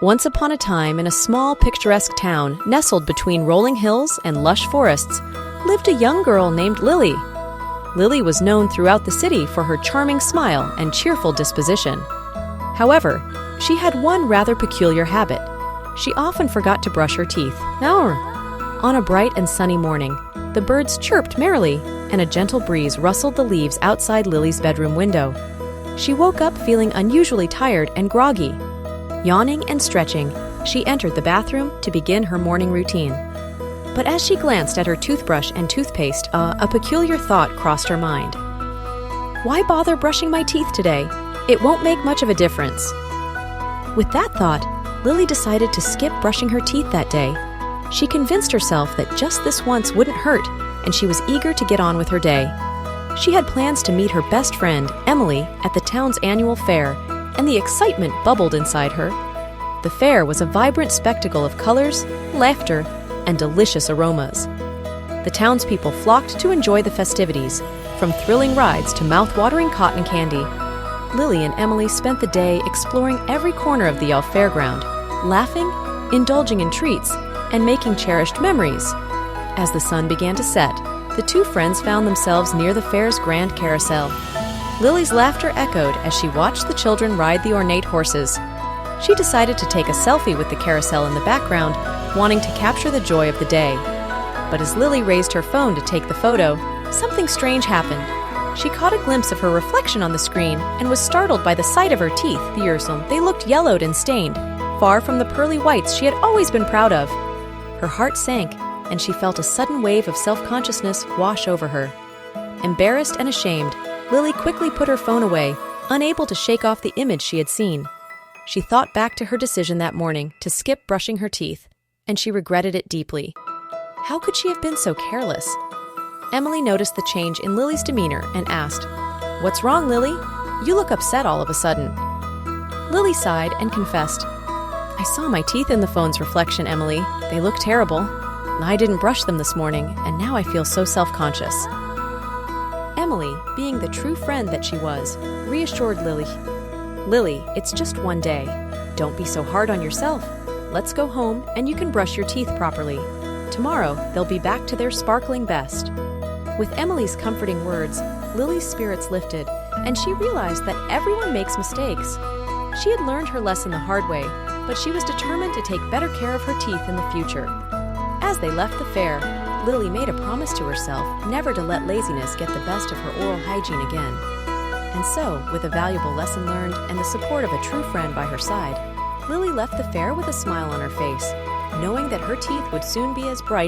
Once upon a time, in a small, picturesque town nestled between rolling hills and lush forests, lived a young girl named Lilly. Lilly was known throughout the city for her charming smile and cheerful disposition. However, she had one rather peculiar habit. She often forgot to brush her teeth. On a bright and sunny morning, the birds chirped merrily, and a gentle breeze rustled the leaves outside Lily's bedroom window. She woke up feeling unusually tired and groggy. Yawning and stretching, she entered the bathroom to begin her morning routine. But as she glanced at her toothbrush and toothpaste, a peculiar thought crossed her mind. Why bother brushing my teeth today? It won't make much of a difference. With that thought, Lilly decided to skip brushing her teeth that day. She convinced herself that just this once wouldn't hurt, and she was eager to get on with her day. She had plans to meet her best friend, Emily, at the town's annual fair, and the excitement bubbled inside her. The fair was a vibrant spectacle of colors, laughter, and delicious aromas. The townspeople flocked to enjoy the festivities, from thrilling rides to mouth-watering cotton candy. Lilly and Emily spent the day exploring every corner of the fairground, laughing, indulging in treats, and making cherished memories. As the sun began to set, the two friends found themselves near the fair's grand carousel. Lily's laughter echoed as she watched the children ride the ornate horses. She decided to take a selfie with the carousel in the background, wanting to capture the joy of the day. But as Lilly raised her phone to take the photo, something strange happened. She caught a glimpse of her reflection on the screen and was startled by the sight of her teeth. They looked yellowed and stained, far from the pearly whites she had always been proud of. Her heart sank, and she felt a sudden wave of self-consciousness wash over her. Embarrassed and ashamed, Lilly quickly put her phone away, unable to shake off the image she had seen. She thought back to her decision that morning to skip brushing her teeth, and she regretted it deeply. How could she have been so careless? Emily noticed the change in Lily's demeanor and asked, "What's wrong, Lilly? You look upset all of a sudden." Lilly sighed and confessed, "I saw my teeth in the phone's reflection, Emily. They look terrible. I didn't brush them this morning, and now I feel so self-conscious." Emily, being the true friend that she was, reassured Lilly. "Lilly, it's just one day. Don't be so hard on yourself. Let's go home and you can brush your teeth properly. Tomorrow, they'll be back to their sparkling best." With Emily's comforting words, Lily's spirits lifted, and she realized that everyone makes mistakes. She had learned her lesson the hard way, but she was determined to take better care of her teeth in the future. As they left the fair, Lilly made a promise to herself never to let laziness get the best of her oral hygiene again. And so, with a valuable lesson learned and the support of a true friend by her side, Lilly left the fair with a smile on her face, knowing that her teeth would soon be as bright